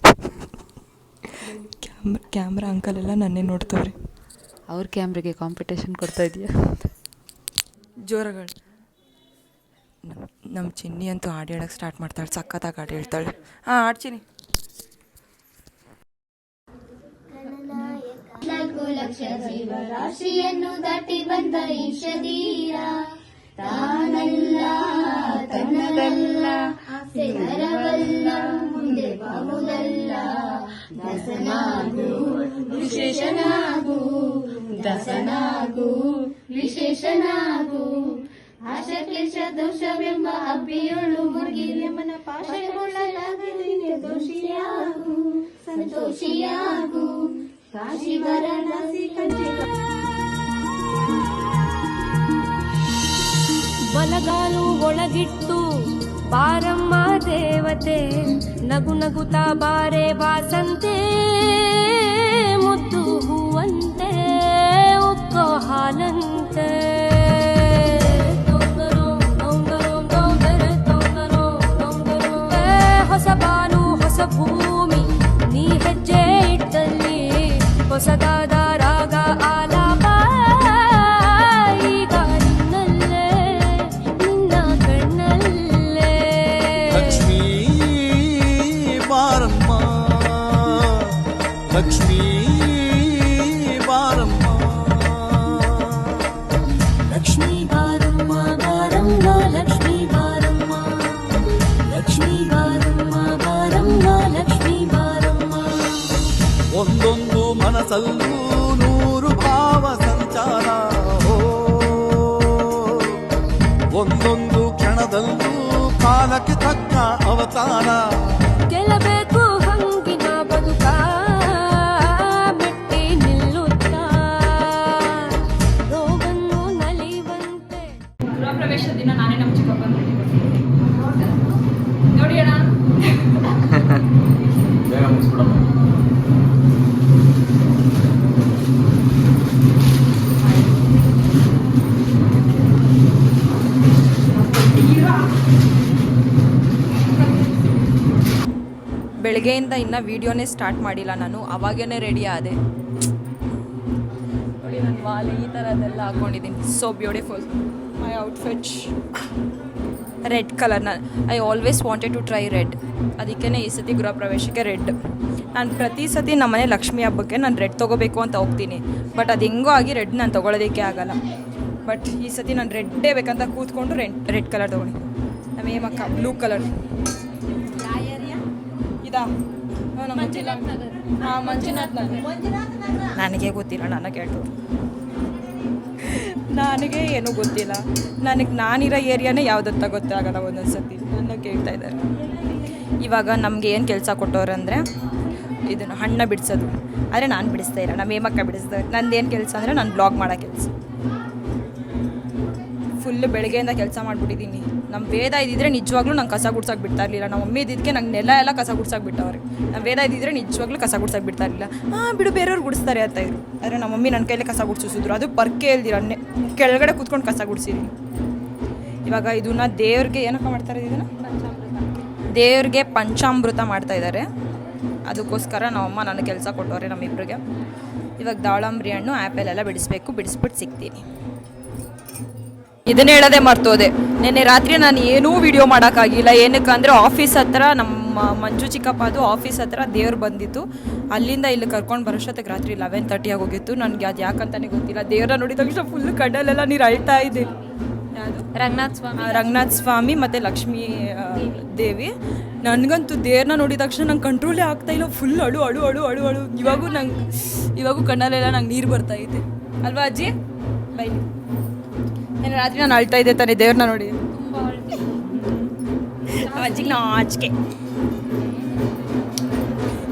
Speaker 4: ಕ್ಯಾಮ್ರಾ ಅಂಕಲೆಲ್ಲ ನನ್ನೇ ನೋಡ್ತವ್ರೆ.
Speaker 5: ಅವ್ರ ಕ್ಯಾಮ್ರಾಗೆ ಕಾಂಪಿಟೇಷನ್ ಕೊಡ್ತಾ ಇದೆಯಾ?
Speaker 4: ಜೋರಗಳು. ನಮ್ಮ ಚಿನ್ನಿ ಅಂತೂ ಹಾಡು ಹೇಳೋಕ್ಕೆ ಸ್ಟಾರ್ಟ್ ಮಾಡ್ತಾಳೆ. ಸಖತ್ತಾಗಿ ಹಾಡು ಹೇಳ್ತಾಳೆ. ಹಾಂ, ಆಡ್ತೀನಿ.
Speaker 3: 4 ಲಕ್ಷ ಜೀವರಾಶಿಯನ್ನು ದಾಟಿ ಬಂದ ಈಶದೀರ ತಾನಲ್ಲ ತನ್ನದಲ್ಲ ಸೇರವಲ್ಲ ಮುಂದೆ ಬಾಗುದಲ್ಲ ದಸನಾಗು ವಿಶೇಷನಾಗು ದಸನಾಗು ವಿಶೇಷನಾಗು ಆಶಾ ಕ್ಲೇಶ ದೋಷವೆಂಬ ಅಬ್ಬಿಯೋಳು ಮುರುಗಿರೆಮ್ಮನ ಪಾಶಗೊಳ್ಳಲಾಗಲಿದೆ ದೋಷಿಯಾಗು ಸಂತೋಷಿಯಾಗು ಕಾಶಿ ವಾರಾಣಸಿ ಕಂಚಿ
Speaker 6: ಬಲಗಾಲು ಒಳಗಿಟ್ಟು ಬಾರಮ್ಮ ದೇವತೆ ನಗು ನಗುತ್ತಾ ಬಾರೆ ಬಾಸಂತೆ ಮುದ್ದು ಹೂವಂತೆ ಉಕ್ಕೋ ಹಾಲಂತೆ ಹೊಸ ಬಾನು ಹೊಸ ಭೂಮಿ ನೀ ಹೆಜ್ಜೆ ಇಟ್ಟಲ್ಲಿ ಹೊಸದಾದ ರಾಗ ಆಲಾಪ ಈಗ ನಿನ್ನಲ್ಲೇ ನಿನ್ನ ಕಣ್ಣಲ್ಲೇ
Speaker 2: ಲಕ್ಷ್ಮೀ ಬಾರಮ್ಮ ಲಕ್ಷ್ಮೀ ಬಾರಮ್ಮ
Speaker 6: ಲಕ್ಷ್ಮೀ ಬಾರಮ್ಮ ಬಾರಮ್ಮ ಲಕ್ಷ್ಮೀ ಬಾರಮ್ಮ ಲಕ್ಷ್ಮೀ ಬಾರಮ್ಮ ಬಾರಮ್ಮ ಲಕ್ಷ್ಮೀ ಬಾರಮ್ಮ
Speaker 2: ಒಂದೊಂದು ಮನಸ್ಸಲ್ಲೂ ನೂರು ಭಾವ ಸಂಚಾರ ಒಂದೊಂದು ಕ್ಷಣದಲ್ಲೂ ಕಾಲಕ್ಕೆ ತಕ್ಕ ಅವತಾರ
Speaker 6: ಗೆಲ್ಲಬೇಕು ಹಂಗಿನ ಬದುಕ ಮೆಟ್ಟಿ ನಿಲ್ಲುತ್ತಾ ರೋಗನ್ನು ನಲಿವಂತೆ
Speaker 1: ಗೃಹ ಪ್ರವೇಶದ ದಿನ ನಾನೇ ನಮ್ಮ ಚಿಕ್ಕಪ್ಪ ನೋಡಿ ಅಣ್ಣ ಬೆಳಗ್ಗೆಯಿಂದ ಇನ್ನೂ ವೀಡಿಯೋನೇ ಸ್ಟಾರ್ಟ್ ಮಾಡಿಲ್ಲ ನಾನು ಅವಾಗೇ ರೆಡಿ ಆದೆ ನೋಡಿ ನಾನು ವಾಲ್ ಈ ಥರದ್ದೆಲ್ಲ ಹಾಕ್ಕೊಂಡಿದ್ದೀನಿ so beautiful my outfit red colour I always wanted to try red ಅದಕ್ಕೇ ಈ ಸತಿ ಗೃಹ ಪ್ರವೇಶಕ್ಕೆ ರೆಡ್ ನಾನು ಪ್ರತಿ ಸತಿ ನಮ್ಮನೆ ಲಕ್ಷ್ಮಿ ಹಬ್ಬಕ್ಕೆ ನಾನು ರೆಡ್ ತೊಗೋಬೇಕು ಅಂತ ಹೋಗ್ತೀನಿ ಬಟ್ ಅದು ಹೆಂಗೋ ಆಗಿ ರೆಡ್ ನಾನು ತೊಗೊಳೋದಕ್ಕೆ ಆಗಲ್ಲ ಬಟ್ ಈ ಸತಿ ನಾನು ರೆಡ್ಡೇ ಬೇಕಂತ ಕೂತ್ಕೊಂಡು ರೆಡ್ ಕಲರ್ ತೊಗೊಂಡು ನಮ್ಮ ಏಮಕ್ಕ ಬ್ಲೂ ಕಲರ್ ಇದಾ ಹಾಂ ಮಂಜುನಾಥ್ ನಗರ್ ನನಗೆ ಗೊತ್ತಿಲ್ಲ ನನ್ನ ಕೇಳ್ತು ನನಗೆ ಏನೂ ಗೊತ್ತಿಲ್ಲ ನಾನಿರೋ ಏರಿಯಾನೇ ಯಾವುದಂತ ಗೊತ್ತಾಗಲ್ಲ ಒಂದೊಂದು ಸತಿ ನನ್ನ ಕೇಳ್ತಾ ಇದ್ದಾರೆ ಇವಾಗ ನಮಗೆ ಏನು ಕೆಲಸ ಕೊಟ್ಟವ್ರು ಅಂದರೆ ಇದನ್ನು ಹಣ್ಣ ಬಿಡಿಸೋದು ಆದರೆ ನಾನು ಬಿಡಿಸ್ತಾ ಇಲ್ಲ ನಮ್ಮ ಏಮಕ್ಕ ಬಿಡಿಸ್ತಾರೆ ನಂದೇನು ಕೆಲಸ ಅಂದರೆ ನಾನು ಬ್ಲಾಗ್ ಮಾಡೋ ಕೆಲಸ ಫುಲ್ಲು ಬೆಳಗ್ಗೆಯಿಂದ ಕೆಲಸ ಮಾಡಿಬಿಟ್ಟಿದ್ದೀನಿ ನಮ್ಮ ವೇದ ಇದ್ದಿದ್ರೆ ನಿಜವಾಗ್ಲೂ ನಂಗೆ ಕಸ ಗುಡ್ಸೋಕೆ ಬಿಡ್ತಾ ಇರಲಿಲ್ಲ ನಮ್ಮ ಮಮ್ಮಿ ಇದ್ದಿದ್ದಕ್ಕೆ ನಂಗೆ ನೆಲ ಎಲ್ಲ ಕಸ ಗುಡ್ಸೋಕೆ ಬಿಟ್ಟವ್ರೆ ನಮ್ಮ ವೇದ ಇದ್ದಿದ್ರೆ ನಿಜವಾಗ್ಲೂ ಕಸ ಗುಡ್ಸೋಕೆ ಬಿಡ್ತಾ ಇರಲಿಲ್ಲ ಬಿಡು ಬೇರೆಯವ್ರು ಗುಡಿಸ್ತಾರೆ ಅಂತ ಇದ್ರು ಆದರೆ ನಮ್ಮ ಮಮ್ಮಿ ನನ್ನ ಕೈಲೇ ಕಸ ಗುಡ್ಸಿದ್ರು ಅದು ಪರ್ಕೆ ಇಲ್ದಿರ ಕೆಳಗಡೆ ಕೂತ್ಕೊಂಡು ಕಸ ಗುಡಿಸಿದ್ದೀನಿ ಇವಾಗ ಇದನ್ನ ದೇವ್ರಿಗೆ ಏನಪ್ಪ ಮಾಡ್ತಾರೆ ಇದನ್ನು ದೇವ್ರಿಗೆ ಪಂಚಾಮೃತ ಮಾಡ್ತಾಯಿದ್ದಾರೆ ಅದಕ್ಕೋಸ್ಕರ ನಮ್ಮಮ್ಮ ನನಗೆ ಕೆಲಸ ಕೊಟ್ಟವ್ರೆ ನಮ್ಮಿಬ್ಬರಿಗೆ ಇವಾಗ ದಾಳಂಬ್ರಿ ಹಣ್ಣು ಆ್ಯಪಲ್ ಎಲ್ಲ ಬಿಡಿಸ್ಬಿಟ್ಟು ಸಿಗ್ತೀನಿ ಇದನ್ನ ಹೇಳೋದೇ ಮರ್ತೋದೆ ನಿನ್ನೆ ರಾತ್ರಿ ನಾನು ಏನೂ ವಿಡಿಯೋ ಮಾಡೋಕ್ಕಾಗಿಲ್ಲ ಏನಕ್ಕೆ ಅಂದರೆ ಆಫೀಸ್ ಹತ್ರ ನಮ್ಮ ಮಂಜು ಚಿಕ್ಕಪ್ಪದು ಆಫೀಸ್ ಹತ್ರ ದೇವ್ರು ಬಂದಿತ್ತು ಅಲ್ಲಿಂದ ಇಲ್ಲಿ ಕರ್ಕೊಂಡು ಬರೋಷ್ಟೊತ್ತಿಗೆ ರಾತ್ರಿ 11:30 ಆಗೋಗಿತ್ತು ನನಗೆ ಅದು ಯಾಕಂತಾನೆ ಗೊತ್ತಿಲ್ಲ ದೇವ್ರನ್ನ ನೋಡಿದ ತಕ್ಷಣ ಫುಲ್ ಕಣ್ಣಲ್ಲೆಲ್ಲ ನೀರು ಅಳ್ತಾ ಇದೆ ಯಾವುದು ರಂಗನಾಥ ಸ್ವಾಮಿ ಮತ್ತು ಲಕ್ಷ್ಮೀ ದೇವಿ ನನಗಂತೂ ದೇವ್ರನ್ನ ನೋಡಿದ ತಕ್ಷಣ ನಂಗೆ ಕಂಟ್ರೋಲೇ ಆಗ್ತಾಯಿಲ್ಲ ಫುಲ್ ಅಳು ಅಳು ಅಳು ಅಳು ಅಳು ಇವಾಗೂ ಕಣ್ಣಲ್ಲೆಲ್ಲ ನಂಗೆ ನೀರು ಬರ್ತಾಯಿದೆ ಅಲ್ವಾ ಅಜ್ಜಿ ಬೈಲಿ ನೆನ್ನೆ ರಾತ್ರಿ ನಾನು ಅಳ್ತಾ ಇದ್ದೆ ತಾನೇ ದೇವ್ರನ್ನ ನೋಡಿ ಅಜ್ಜಿಗೆ ನಾಚಿಕೆ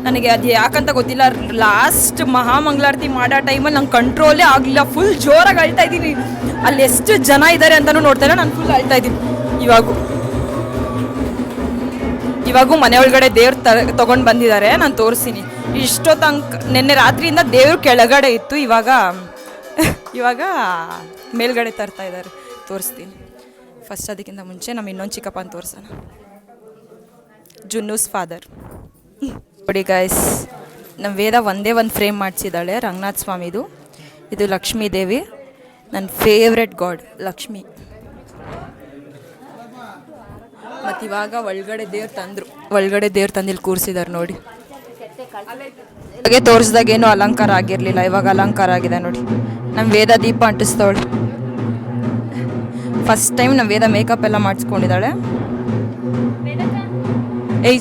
Speaker 1: ನನಗೆ ಅದು ಯಾಕಂತ ಗೊತ್ತಿಲ್ಲ ಲಾಸ್ಟ್ ಮಹಾಮಂಗಳಾರತಿ ಮಾಡೋ ಟೈಮಲ್ಲಿ ನಂಗೆ ಕಂಟ್ರೋಲೇ ಆಗಲಿಲ್ಲ ಫುಲ್ ಜೋರಾಗಿ ಅಳ್ತಾ ಇದ್ದೀನಿ ಅಲ್ಲಿ ಎಷ್ಟು ಜನ ಇದ್ದಾರೆ ಅಂತಲೂ ನೋಡ್ತಾ ಇಲ್ಲ ನಾನು ಫುಲ್ ಅಳ್ತಾ ಇದ್ದೀನಿ ಇವಾಗೂ ಮನೆ ಒಳಗಡೆ ದೇವ್ರು ತೊಗೊಂಡು ಬಂದಿದ್ದಾರೆ ನಾನು ತೋರಿಸ್ತೀನಿ ಇಷ್ಟೊತ್ತಂಕ ನೆನ್ನೆ ರಾತ್ರಿಯಿಂದ ದೇವ್ರು ಕೆಳಗಡೆ ಇತ್ತು ಇವಾಗ ಮೇಲ್ಗಡೆ ತರ್ತಾ ಇದ್ದಾರೆ ತೋರಿಸ್ತೀನಿ ಫಸ್ಟ್ ಅದಕ್ಕಿಂತ ಮುಂಚೆ ನಮ್ಮ ಇನ್ನೊಂದು ಚಿಕ್ಕಪ್ಪ ಅಂತ ತೋರಿಸೋಣ ಜುನ್ನೂಸ್ ಫಾದರ್ ನೋಡಿ ಗಾಯ್ಸ್ ನಮ್ಮ ವೇದ ಒಂದೇ ಒಂದು ಫ್ರೇಮ್ ಮಾಡಿಸಿದ್ದಾಳೆ ರಂಗನಾಥ ಸ್ವಾಮಿದು ಇದು ಲಕ್ಷ್ಮೀ ದೇವಿ ನನ್ನ ಫೇವ್ರೆಟ್ ಗಾಡ್ ಲಕ್ಷ್ಮಿ ಮತ್ತು ಇವಾಗ ಒಳಗಡೆ ದೇವ್ರು ತಂದು ಇಲ್ಲಿ ಕೂರಿಸಿದ್ದಾರೆ ನೋಡಿ ಹಾಗೆ ತೋರಿಸಿದಾಗ ಏನೂ ಅಲಂಕಾರ ಆಗಿರಲಿಲ್ಲ ಇವಾಗ ಅಲಂಕಾರ ಆಗಿದೆ ನೋಡಿ ನಮ್ಮ ವೇದ ದೀಪ ಅಂಟಿಸ್ತವಳು ಫಸ್ಟ್ ಟೈಮ್ ನಮ್ಮ ವೇದ ಮೇಕಪ್ ಎಲ್ಲ ಮಾಡಿಸ್ಕೊಂಡಿದ್ದಾಳೆ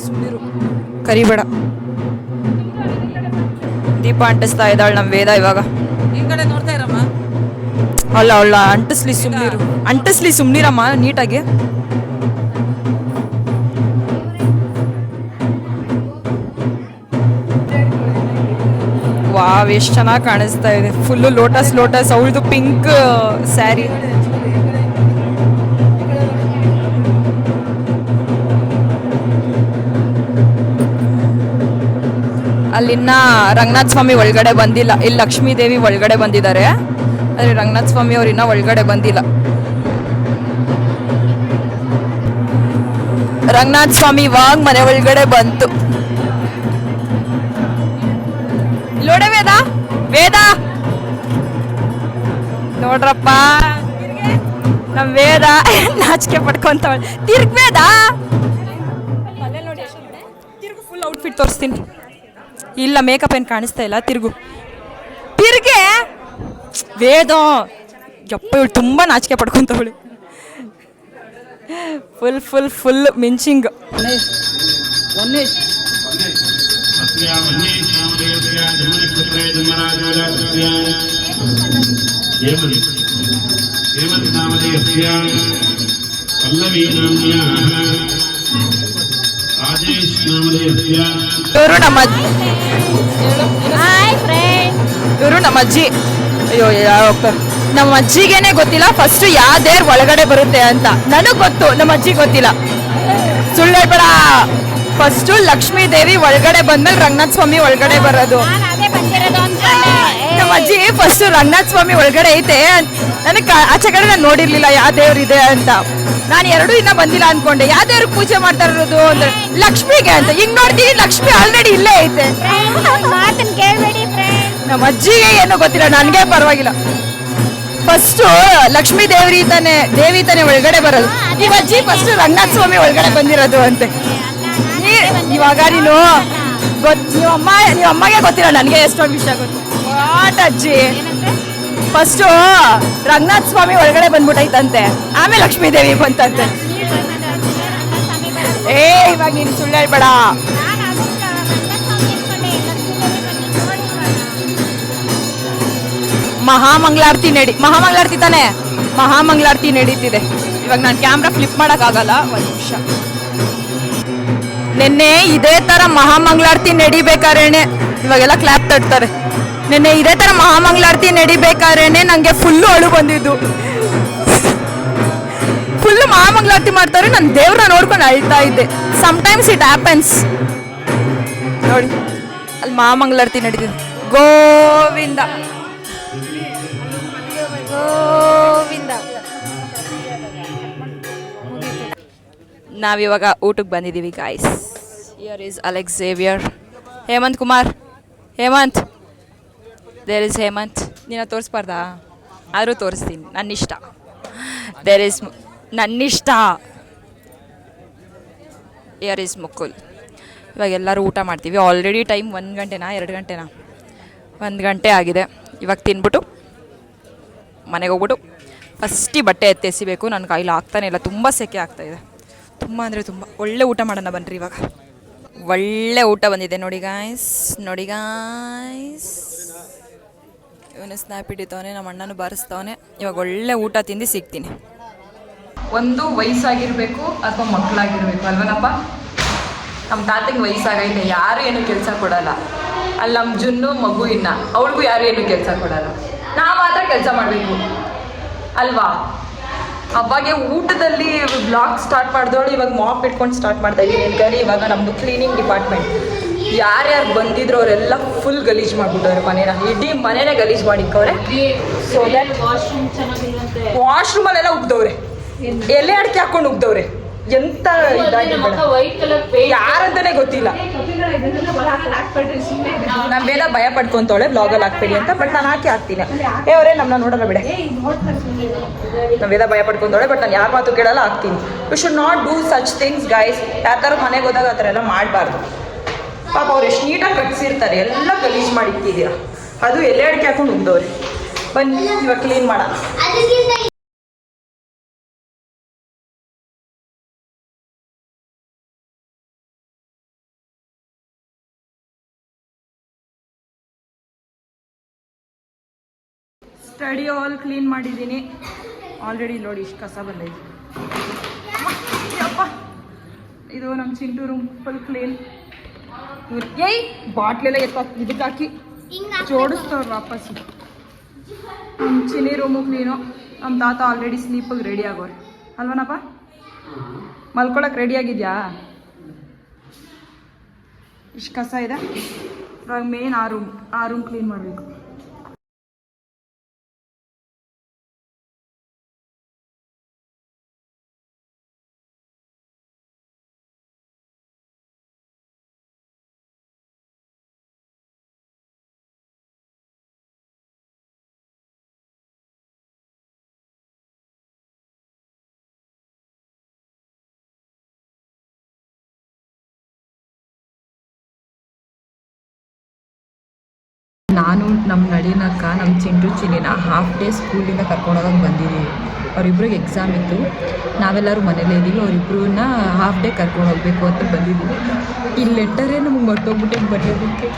Speaker 1: ಸುಮ್ಮನಿರು ಕರಿಬೇಡ ದೀಪ ಅಂಟಿಸ್ತಾ ಇದ್ದಾಳೆ ನಮ್ಮ ವೇದ ಇವಾಗ ಅಲ್ಲ ಅಂಟಿಸ್ಲಿ ಸುಮ್ಮನಿರಮ್ಮ ನೀಟಾಗಿ ವಾವ್ ಎಷ್ಟು ಚೆನ್ನಾಗಿ ಕಾಣಿಸ್ತಾ ಇದೆ ಫುಲ್ಲು ಲೋಟಸ್ ಅವಳದು ಪಿಂಕ್ ಸ್ಯಾರಿ ಅಲ್ಲಿನ್ನ ರಂಗನಾಥ ಸ್ವಾಮಿ ಒಳಗಡೆ ಬಂದಿಲ್ಲ. ಇಲ್ಲಿ ಲಕ್ಷ್ಮೀ ದೇವಿ ಒಳಗಡೆ ಬಂದಿದ್ದಾರೆ, ಆದರೆ ರಂಗನಾಥ ಸ್ವಾಮಿ ಅವ್ರು ಇನ್ನೂ ಒಳಗಡೆ ಬಂದಿಲ್ಲ. ರಂಗನಾಥ ಸ್ವಾಮಿ ಇವಾಗ ಮನೆ ಒಳಗಡೆ ಬಂತು. ನೋಡೆ ವೇದ, ವೇದ ನೋಡ್ರಪ್ಪ, ನಮ್ ವೇದ ನಾಚಿಕೆ ಪಡ್ಕೊಂತವಳ. ತಿರ್ಗ್ ವೇದ, ತಿರ್ಗು ಫುಲ್ ಔಟ್ಫಿಟ್ ತೋರಿಸ್ತೀನಿ. ಇಲ್ಲ ಮೇಕಪ್ ಏನು ಕಾಣಿಸ್ತಾ ಇಲ್ಲ, ತಿರ್ಗು ತಿರ್ಗೆ. ವೇದ ಯಪ್ಪ ಇವಳು ತುಂಬ ನಾಚಿಕೆ ಪಡ್ಕೊಂತವಳು. ಫುಲ್ ಫುಲ್ ಫುಲ್ ಮಿಂಚಿಂಗ್. ಇವರು ನಮ್ಮ ಇವರು ನಮ್ಮ ಅಜ್ಜಿ. ಅಯ್ಯೋ ಯಾರು ಹೋಗ್ತಾರೆ. ನಮ್ಮ ಅಜ್ಜಿಗೇನೆ ಗೊತ್ತಿಲ್ಲ ಫಸ್ಟ್ ಯಾವ ದೇವ್ರ ಒಳಗಡೆ ಬರುತ್ತೆ ಅಂತ. ನನಗೆ ಗೊತ್ತು, ನಮ್ಮ ಅಜ್ಜಿ ಗೊತ್ತಿಲ್ಲ. ಸುಳ್ಳು ಹೇಳ್ಬೇಡ. ಫಸ್ಟು ಲಕ್ಷ್ಮೀ ದೇವಿ ಒಳಗಡೆ ಬಂದ್ಮೇಲೆ ರಂಗನಾಥ ಸ್ವಾಮಿ ಒಳಗಡೆ ಬರೋದು. ನಮ್ಮ ಅಜ್ಜಿ ಫಸ್ಟ್ ರಂಗನಾಥ ಸ್ವಾಮಿ ಒಳಗಡೆ ಐತೆ, ನನಗೆ ಆಚೆ ಕಡೆ ನಾನು ನೋಡಿರ್ಲಿಲ್ಲ ಯಾವ ದೇವ್ರಿದೆ ಅಂತ. ನಾನು ಎರಡೂ ಇನ್ನ ಬಂದಿಲ್ಲ ಅನ್ಕೊಂಡೆ. ಯಾವ ದೇವ್ರಿಗೆ ಪೂಜೆ ಮಾಡ್ತಾ ಇರೋದು ಅಂದ್ರೆ ಲಕ್ಷ್ಮಿಗೆ ಅಂತ. ಹಿಂಗ್ ನೋಡ್ತೀನಿ ಲಕ್ಷ್ಮಿ ಆಲ್ರೆಡಿ ಇಲ್ಲೇ ಐತೆ. ನಮ್ಮ ಅಜ್ಜಿಗೆ ಏನೋ ಗೊತ್ತಿಲ್ಲ, ನನಗೆ ಪರವಾಗಿಲ್ಲ. ಫಸ್ಟು ಲಕ್ಷ್ಮೀ ದೇವಿ ತಾನೆ ಒಳಗಡೆ ಬರೋದು. ನಿಮ್ಮ ಅಜ್ಜಿ ಫಸ್ಟ್ ರಂಗನಾಥ ಸ್ವಾಮಿ ಒಳಗಡೆ ಬಂದಿರೋದು ಅಂತೆ. ಇವಾಗ ನೀನು ನಿಮ್ಮ ಅಮ್ಮಗೆ ಗೊತ್ತಿಲ್ಲ, ನನಗೆ ಎಷ್ಟೊಂದು ವಿಷಯ ಗೊತ್ತು. ವಾಟ್ ಅಜ್ಜಿ, ಫಸ್ಟು ರಂಗನಾಥ ಸ್ವಾಮಿ ಒಳಗಡೆ ಬಂದ್ಬಿಟ್ಟೈತಂತೆ, ಆಮೇಲೆ ಲಕ್ಷ್ಮೀ ದೇವಿ ಬಂತಂತೆ. ಇವಾಗ ನೀನು ಸುಳ್ಳು ಹೇಳ್ಬೇಡ. ಮಹಾಮಂಗಳಾರತಿ ತಾನೆ, ಮಹಾಮಂಗಳಾರತಿ ನಡೀತಿದೆ ಇವಾಗ. ನಾನು ಕ್ಯಾಮ್ರಾ ಫ್ಲಿಪ್ ಮಾಡೋಕ್ಕಾಗಲ್ಲ, ಒಂದು ನಿಮಿಷ. ನಿನ್ನೆ ಇದೇ ಥರ ಮಹಾಮಂಗಳಾರತಿ ನಡಿಬೇಕಾರೇನೆ, ಇವಾಗೆಲ್ಲ ಕ್ಲಾಪ್ ತಟ್ತಾರೆ. ನಿನ್ನೆ ಇದೇ ಥರ ಮಹಾಮಂಗಳಾರತಿ ನಡಿಬೇಕಾರೇನೆ ನನಗೆ ಫುಲ್ಲು ಅಳು ಬಂದಿದ್ದು. ಫುಲ್ಲು ಮಹಾಮಂಗಳಾರತಿ ಮಾಡ್ತಾರೆ, ನಾನು ದೇವ್ರನ್ನ ನೋಡ್ಕೊಂಡು ಅಳ್ತಾ ಇದ್ದೆ. Sometimes it happens. ನೋಡಿ ಅಲ್ಲಿ ಮಹಾಮಂಗಳಾರತಿ ನಡೀತಿದೆ. ಗೋವಿಂದ ಗೋವಿಂದ. ನಾವಿವಾಗ ಊಟಕ್ಕೆ ಬಂದಿದ್ದೀವಿ guys. Here is Alex Xavier, Hemant Kumar, Hemant, there is Hemant. ನೀನು ತೋರಿಸ್ಬಾರ್ದಾ? ಆದರೂ ತೋರಿಸ್ತೀನಿ, ನನ್ನಿಷ್ಟ. ದೇರ್ ಇಸ್ ನನ್ನಿಷ್ಟ. Here is Mukul. ಇವಾಗ ಎಲ್ಲರೂ ಊಟ ಮಾಡ್ತೀವಿ. Already time 1 ಗಂಟೆನಾ 2 ಗಂಟೆನಾ? 1 ಗಂಟೆ ಆಗಿದೆ. ಇವಾಗ ತಿನ್ಬಿಟ್ಟು ಮನೆಗೆ ಹೋಗ್ಬಿಟ್ಟು ಫಸ್ಟಿ ಬಟ್ಟೆ ಎತ್ತೆಸಿಬೇಕು. ನನ್ನ ಕೈಲಿ ಆಗ್ತಾನೆ ಇಲ್ಲ, ತುಂಬ ಸೆಕೆ ಆಗ್ತಾಯಿದೆ, ತುಂಬ ಅಂದರೆ ತುಂಬ. ಒಳ್ಳೆ ಊಟ ಮಾಡೋಣ ಬನ್ನಿರಿ. ಇವಾಗ ಒಳ್ಳೆ ಊಟ ಬಂದಿದೆ ನೋಡಿ ಗಾಯ್ಸ್, ನೋಡಿ ಗಾಯ್ಸ್. ಇವನು ಸ್ನ್ಯಾಪ್ ಹಿಡಿತವನೆ, ನಮ್ಮ ಅಣ್ಣನೂ ಬಾರಿಸ್ತವನೆ. ಇವಾಗ ಒಳ್ಳೆ ಊಟ ತಿಂದು ಸಿಗ್ತೀನಿ. ಒಂದು ವಯಸ್ಸಾಗಿರಬೇಕು ಅಥವಾ ಮಕ್ಕಳಾಗಿರ್ಬೇಕು ಅಲ್ವನಪ್ಪ. ನಮ್ಮ ತಾತಂಗೆ ವಯಸ್ಸಾಗೈತೆ, ಯಾರು ಏನು ಕೆಲಸ ಕೊಡಲ್ಲ. ಅಲ್ಲಿ ನಮ್ಮ ಜುನ್ನು ಮಗು ಇನ್ನ, ಅವಳಿಗೂ ಯಾರು ಏನು ಕೆಲಸ ಕೊಡಲ್ಲ. ನಾವು ಮಾತ್ರ ಕೆಲಸ ಮಾಡಬೇಕು ಅಲ್ವಾ. ಅವಾಗೆ ಊಟದಲ್ಲಿ ಬ್ಲಾಗ್ ಸ್ಟಾರ್ಟ್ ಮಾಡಿದವಳು ಇವಾಗ ಮಾಪ್ ಇಟ್ಕೊಂಡು ಸ್ಟಾರ್ಟ್ ಮಾಡ್ತಾ ಇದ್ದೀನಿ. ಗರಿ ಇವಾಗ ನಮ್ಮದು ಕ್ಲೀನಿಂಗ್ ಡಿಪಾರ್ಟ್ಮೆಂಟ್. ಯಾರ್ಯಾರು ಬಂದಿದ್ರು ಅವರೆಲ್ಲ ಫುಲ್ ಗಲೀಜು ಮಾಡಿಬಿಟ್ಟವ್ರೆ ಮನೇನ. ಇಡೀ ಮನೇನೇ ಗಲೀಜು ಮಾಡಿಕ್ಕವ್ರೆ. ಸೊ ವಾಶ್ರೂಮಲ್ಲೆಲ್ಲ ಉಗ್ದವ್ರೆ, ಎಲೆ ಅಡಿಕೆ ಹಾಕೊಂಡು ಉಗ್ದವ್ರೆ. ಎಂತ ಯಾರಂತಾನೆ ಗೊತ್ತಿಲ್ಲ. ನಾನು ಬೇಗ ಭಯ ಪಡ್ಕೊಂತವಳೆ ಬ್ಲಾಗಲ್ಲಿ ಹಾಕ್ಬೇಡಿ ಅಂತ, ಬಟ್ ನಾನು ಹಾಕ್ತೀನಿ. ಅವರೇ ನಮ್ಮನ್ನ ನೋಡಲ್ಲ ಬಿಡೆ. ನಾನು ಬೇಗ ಭಯ ಪಡ್ಕೊಂತವಳೆ, ಬಟ್ ನಾನು ಯಾರ ಮಾತು ಕೇಳಲ್ಲ, ಹಾಕ್ತೀನಿ. You should not do such things guys. ಯಾರ ಥರ ಮನೆಗೆ ಹೋದಾಗ ಆ ಥರ ಎಲ್ಲ ಮಾಡಬಾರ್ದು. ಪಾಪ ಅವ್ರು ಎಷ್ಟು ನೀಟಾಗಿ ಕಟ್ಸಿರ್ತಾರೆ, ಎಲ್ಲ ಗಲೀಜು ಮಾಡಿಕ್ಕಿದ್ದೀರಾ. ಅದು ಎಲೆ ಅಡಿಕೆ ಹಾಕೊಂಡು ಉಗ್ದವ್ರೆ. ಬನ್ನಿ ಇವಾಗ ಕ್ಲೀನ್ ಮಾಡೋಣ. ಸ್ಟಡಿ ಹಾಲ್ ಕ್ಲೀನ್ ಮಾಡಿದ್ದೀನಿ ಆಲ್ರೆಡಿ. ನೋಡಿ ಇಷ್ಟು ಕಸ ಬಂದೈತೆ. ಅಪ್ಪ ಇದು ನಮ್ಮ ಚಿಂಟು ರೂಮ್ ಫುಲ್ ಕ್ಲೀನ್. ಏಯ್ ಬಾಟ್ಲೆಲ್ಲ ಇದಕ್ಕೆ ಹಾಕಿ ಜೋಡಿಸ್ತವ್ರು ವಾಪಸ್ಸು. ನಮ್ಮ ಚಿನಿ ರೂಮು ಕ್ಲೀನು. ನಮ್ಮ ತಾತ ಆಲ್ರೆಡಿ ಸ್ಲೀಪಿಗೆ ರೆಡಿ ಆಗೋರು ಅಲ್ವನಪ್ಪ. ಮಲ್ಕೊಳಕ್ಕೆ ರೆಡಿ ಆಗಿದ್ಯಾ? ಇಷ್ಟು ಕಸ ಇದೆ. ಇವಾಗ ಮೇನ್ ಆ ರೂಮ್ ಕ್ಲೀನ್ ಮಾಡಬೇಕು.
Speaker 7: ನಾನು ನಮ್ಮ ನಳಿನಕ್ಕ ನಮ್ಮ ಚಿಂಟು ಚಿನ್ನಿನ ಹಾಫ್ ಡೇ ಸ್ಕೂಲಿಂದ ಕರ್ಕೊಂಡೋಗಕ್ಕೆ ಬಂದಿದ್ದೀವಿ. ಅವರಿಬ್ರಿಗೆ ಎಕ್ಸಾಮ್ ಇತ್ತು, ನಾವೆಲ್ಲರೂ ಮನೇಲೇ ಇದ್ದೀವಿ. ಅವರಿಬ್ರನ್ನ ಹಾಫ್ ಡೇ ಕರ್ಕೊಂಡು ಹೋಗ್ಬೇಕು ಅಂತ ಬಂದಿದ್ದೀವಿ. ಈ ಲೆಟರೇ ನಮ್ಗೆ ಮರ್ತೋಗ್ಬಿಟ್ಟು ಬರೆಯೋದಕ್ಕೆ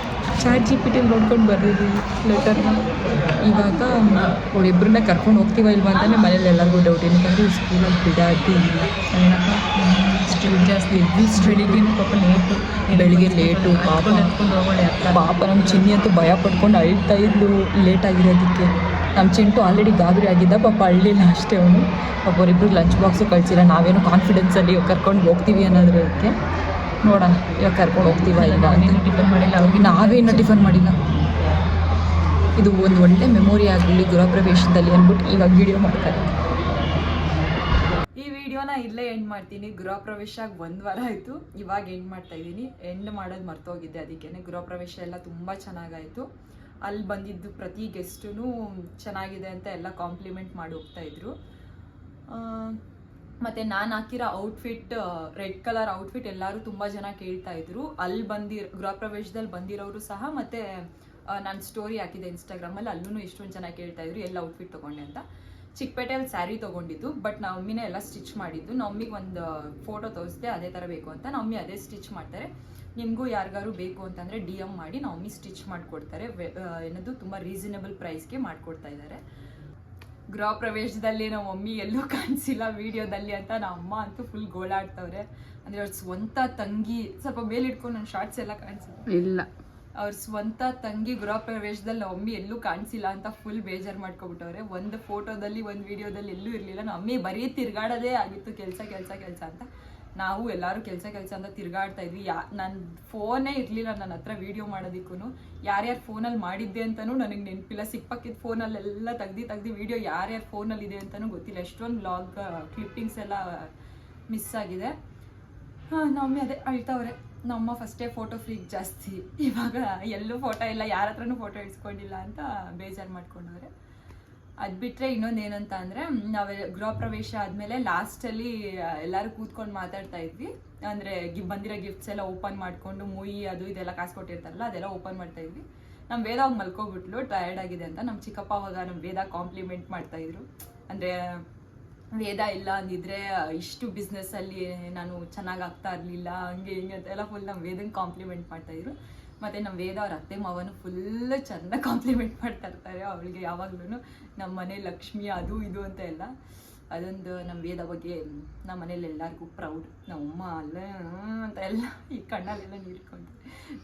Speaker 7: ChatGPT ನೋಡ್ಕೊಂಡು ಬರೆದಿದ್ದೀವಿ ಲೆಟರ್ನ. ಇವಾಗ ಅವರಿಬ್ರನ್ನ ಕರ್ಕೊಂಡು ಹೋಗ್ತೀವ ಇಲ್ವಾ ಅಂತಲೇ ಮನೇಲಿ ಎಲ್ಲರಿಗೂ ಡೌಟ್. ಏನಕ್ಕಂದ್ರೆ ಈ ಸ್ಕೂಲಲ್ಲಿ ಬಿಡಾಟಿ ಇಲ್ಲ, ಸ್ಟ್ರಿಕ್ಟ್ ಜಾಸ್ತಿ ಇದ್ವಿ. ಬೆಳಿಗ್ಗೆ ಪಾಪ ಬೆಳಿಗ್ಗೆ ಲೇಟು, ಪಾಪ ನಮ್ಮ ಚಿನ್ನಿ ಅಂತೂ ಭಯ ಪಡ್ಕೊಂಡು ಅಳ್ತಾ ಇದ್ಲು ಲೇಟ್ ಆಗಿರೋದಕ್ಕೆ. ನಮ್ಮ ಚಿಂಟು ಆಲ್ರೆಡಿ ಗಾಬರಿ ಆಗಿದ್ದ, ಪಾಪ ಅಳ್ಳಿಲ್ಲ ಅಷ್ಟೇ ಅವನು. ಪಾಪ ಅವರಿಬ್ರಿಗೆ ಲಂಚ್ ಬಾಕ್ಸು ಕಳಿಸಿಲ್ಲ. ನಾವೇನು ಕಾನ್ಫಿಡೆನ್ಸಲ್ಲಿ ಕರ್ಕೊಂಡು ಹೋಗ್ತೀವಿ ಅನ್ನೋದಕ್ಕೆ ನೋಡೋಣ ಇವಾಗ ಕರ್ಕೊಂಡು ಹೋಗ್ತೀವ ಇಲ್ಲ. ಟಿಫನ್ ಮಾಡಿಲ್ಲ ಅವ್ರಿಗೆ, ನಾವೇನು ಟಿಫನ್ ಮಾಡಿಲ್ಲ. ಇದು ಒಂದು ಒಳ್ಳೆ ಮೆಮೊರಿ ಆಗಲಿ ಗೃಹಪ್ರವೇಶದಲ್ಲಿ ಅಂದ್ಬಿಟ್ಟು ಇವಾಗ ವಿಡಿಯೋ ಮಾಡ್ತಾರೆ.
Speaker 1: ಈ ವಿಡಿಯೋನ ಇಲ್ಲೇ ಎಂಡ್ ಮಾಡ್ತೀನಿ. ಗೃಹ ಪ್ರವೇಶ 1 ವಾರ ಆಯಿತು, ಇವಾಗ ಎಂಡ್ ಮಾಡ್ತಾ ಇದ್ದೀನಿ. ಎಂಡ್ ಮಾಡೋದು ಮರ್ತೋಗಿದ್ದೆ, ಅದಕ್ಕೇ. ಗೃಹ ಪ್ರವೇಶ ಎಲ್ಲ ತುಂಬ ಚೆನ್ನಾಗಾಯಿತು. ಅಲ್ಲಿ ಬಂದಿದ್ದು ಪ್ರತಿ ಗೆಸ್ಟೂ ಚೆನ್ನಾಗಿದೆ ಅಂತ ಎಲ್ಲ ಕಾಂಪ್ಲಿಮೆಂಟ್ ಮಾಡಿ ಹೋಗ್ತಾಯಿದ್ರು. ಮತ್ತು ನಾನು ಹಾಕಿರೋ ಔಟ್ಫಿಟ್, ರೆಡ್ ಕಲರ್ ಔಟ್ಫಿಟ್ ಎಲ್ಲರೂ ತುಂಬ ಜನ ಕೇಳ್ತಾಯಿದ್ರು. ಅಲ್ಲಿ ಗೃಹ ಪ್ರವೇಶದಲ್ಲಿ ಬಂದಿರೋರು ಸಹ. ಮತ್ತು ನಾನು ಸ್ಟೋರಿ ಹಾಕಿದ್ದೆ ಇನ್ಸ್ಟಾಗ್ರಾಮಲ್ಲಿ, ಅಲ್ಲೂ ಎಷ್ಟೊಂದು ಜನ ಕೇಳ್ತಾಯಿದ್ರು ಎಲ್ಲ ಔಟ್ಫಿಟ್ ತೊಗೊಂಡೆ ಅಂತ. ಚಿಕ್ಕಪೇಟೆಯಲ್ಲಿ ಸ್ಯಾರಿ ತೊಗೊಂಡಿದ್ದು, ಬಟ್ ನಾವು ಮಮ್ಮಿನೇ ಎಲ್ಲ ಸ್ಟಿಚ್ ಮಾಡಿದ್ದು. ನಮ್ಮಿಗೆ ಒಂದು ಫೋಟೋ ತೋರಿಸ್ದೆ ಅದೇ ಥರ ಬೇಕು ಅಂತ. ನಮ್ಮಿ ಅದೇ ಸ್ಟಿಚ್ ಮಾಡ್ತಾರೆ. ನಿಮಗೂ ಯಾರಿಗಾರು ಬೇಕು ಅಂತಂದರೆ DM ಮಾಡಿ, ನಮ್ಮಿ ಸ್ಟಿಚ್ ಮಾಡಿಕೊಡ್ತಾರೆ. ಏನದು ತುಂಬ ರೀಸನಬಲ್ ಪ್ರೈಸ್ಗೆ ಮಾಡಿಕೊಡ್ತಾ ಇದ್ದಾರೆ. ಗೃಹ ಪ್ರವೇಶದಲ್ಲಿ ನಮ್ಮ ಮಮ್ಮಿ ಎಲ್ಲೂ ಕಾಣಿಸಿಲ್ಲ ವಿಡಿಯೋದಲ್ಲಿ ಅಂತ ನಮ್ಮ ಅಮ್ಮ ಅಂತೂ ಫುಲ್ ಗೋಳಾಡ್ತವ್ರೆ. ಅಂದರೆ ಅವ್ರ ಸ್ವಂತ ತಂಗಿ, ಸ್ವಲ್ಪ ಮೇಲಿಟ್ಕೊಂಡು ನನ್ನ ಶಾರ್ಟ್ಸ್ ಎಲ್ಲ ಕಾಣಿಸಿಲ್ಲ
Speaker 5: ಇಲ್ಲ,
Speaker 1: ಅವ್ರ ಸ್ವಂತ ತಂಗಿ ಗೃಹ ಪ್ರವೇಶದಲ್ಲಿ ನಮ್ಮ ಮಮ್ಮಿ ಎಲ್ಲೂ ಕಾಣಿಸಿಲ್ಲ ಅಂತ ಫುಲ್ ಬೇಜಾರು ಮಾಡ್ಕೊಬಿಟ್ಟವ್ರೆ. ಒಂದು ಫೋಟೋದಲ್ಲಿ ಒಂದು ವಿಡಿಯೋದಲ್ಲಿ ಎಲ್ಲೂ ಇರಲಿಲ್ಲ. ನಮ್ಮ ಮಮ್ಮಿ ಬರೀ ತಿರ್ಗಾಡೋದೇ ಆಗಿತ್ತು, ಕೆಲಸ ಅಂತ. ನಾವು ಎಲ್ಲರೂ ಕೆಲಸ ಅಂತ ತಿರ್ಗಾಡ್ತಾ ಇದ್ವಿ. ನನ್ನ ಫೋನೇ ಇರಲಿಲ್ಲ ನನ್ನ ಹತ್ರ ವಿಡಿಯೋ ಮಾಡೋದಕ್ಕೂ. ಯಾರ್ಯಾರು ಫೋನಲ್ಲಿ ಮಾಡಿದ್ದೆ ಅಂತಲೂ ನನಗೆ ನೆನಪಿಲ್ಲ. ಸಿಕ್ಕಕ್ಕಿದ್ದ ಫೋನಲ್ಲೆಲ್ಲ ತೆಗ್ದು ವಿಡಿಯೋ ಯಾರ್ಯಾರು ಫೋನಲ್ಲಿದೆ ಅಂತಲೂ ಗೊತ್ತಿಲ್ಲ. ಎಷ್ಟೊಂದು ವ್ಲಾಗ್ ಕ್ಲಿಪ್ಪಿಂಗ್ಸ್ ಎಲ್ಲ ಮಿಸ್ ಆಗಿದೆ. ನಮ್ಮಿ ಅದೇ ಅಳ್ತವ್ರೆ. ನಮ್ಮ ಫಸ್ಟೇ ಫೋಟೋ ಫ್ರೀಕ್ ಜಾಸ್ತಿ, ಇವಾಗ ಎಲ್ಲೂ ಫೋಟೋ ಇಲ್ಲ, ಯಾರ ಹತ್ರನೂ ಫೋಟೋ ಇಡ್ಸ್ಕೊಂಡಿಲ್ಲ ಅಂತ ಬೇಜಾರು ಮಾಡ್ಕೊಂಡವ್ರೆ. ಅದು ಬಿಟ್ಟರೆ ಇನ್ನೊಂದೇನಂತ ಅಂದರೆ, ನಾವು ಗೃಹ ಪ್ರವೇಶ ಆದಮೇಲೆ ಲಾಸ್ಟಲ್ಲಿ ಎಲ್ಲರೂ ಕೂತ್ಕೊಂಡು ಮಾತಾಡ್ತಾ ಇದ್ವಿ. ಅಂದರೆ ಬಂದಿರೋ ಗಿಫ್ಟ್ಸ್ ಎಲ್ಲ ಓಪನ್ ಮಾಡಿಕೊಂಡು ಮೂಯಿ ಅದು ಇದೆಲ್ಲ ಕಾಸು ಕೊಟ್ಟಿರ್ತಾರಲ್ಲ ಅದೆಲ್ಲ ಓಪನ್ ಮಾಡ್ತಾ ಇದ್ವಿ. ನಮ್ಮ ವೇದ ಅವಾಗ ಮಲ್ಕೊಬಿಟ್ಲು, ಟಯರ್ಡ್ ಆಗಿದೆ ಅಂತ. ನಮ್ಮ ಚಿಕ್ಕಪ್ಪ ಅವಾಗ ನಮ್ಮ ವೇದ ಕಾಂಪ್ಲಿಮೆಂಟ್ ಮಾಡ್ತಾಯಿದ್ರು. ಅಂದರೆ ವೇದ ಇಲ್ಲ ಅಂದಿದ್ರೆ ಇಷ್ಟು ಬಿಸ್ನೆಸ್ಸಲ್ಲಿ ನಾನು ಚೆನ್ನಾಗಿ ಆಗ್ತಾ ಇರಲಿಲ್ಲ, ಹಂಗೆ ಹಿಂಗೆ ಅಂತೆಲ್ಲ ಫುಲ್ ನಮ್ಮ ವೇದಂಗೆ ಕಾಂಪ್ಲಿಮೆಂಟ್ ಮಾಡ್ತಾಯಿದ್ರು. ಮತ್ತು ನಮ್ಮ ವೇದ ಅವ್ರ ಅತ್ತೆ ಮಾವನು ಫುಲ್ ಚೆಂದ ಕಾಂಪ್ಲಿಮೆಂಟ್ ಮಾಡ್ತಾ ಇರ್ತಾರೆ ಅವಳಿಗೆ ಯಾವಾಗ್ಲೂ. ನಮ್ಮ ಮನೆ ಲಕ್ಷ್ಮಿ ಅದು ಇದು ಅಂತ ಎಲ್ಲ. ಅದೊಂದು ನಮ್ಮ ವೇದ ಬಗ್ಗೆ ನಮ್ಮ ಮನೇಲಿ ಎಲ್ಲರಿಗೂ ಪ್ರೌಡ್. ನಮ್ಮಮ್ಮ ಅಲ್ಲ ಅಂತ ಎಲ್ಲ ಈ ಕಣ್ಣಲ್ಲೆಲ್ಲ ನೀಡ್ಕೊಂಡು,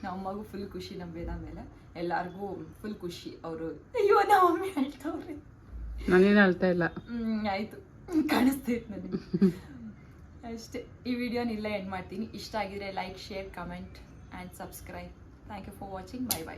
Speaker 1: ನಮ್ಮಗೂ ಫುಲ್ ಖುಷಿ ನಮ್ಮ ವೇದ ಮೇಲೆ. ಎಲ್ಲರಿಗೂ ಫುಲ್ ಖುಷಿ. ಅವರು ಅಯ್ಯೋ ನಮ್ಮ ಮಮ್ಮಿ ಹೇಳ್ತವ್ರೆ,
Speaker 5: ನಾನೇನು ಅಳ್ತಾ ಇಲ್ಲ.
Speaker 1: ಆಯಿತು, ಕಾಣಿಸ್ತೈತೆ ನನಗೆ ಅಷ್ಟೇ. ಈ ವಿಡಿಯೋನ ಇಲ್ಲೇ ಎಂಡ್ ಮಾಡ್ತೀನಿ. ಇಷ್ಟ ಆಗಿದ್ರೆ like, share, comment and subscribe. Thank you for watching. By.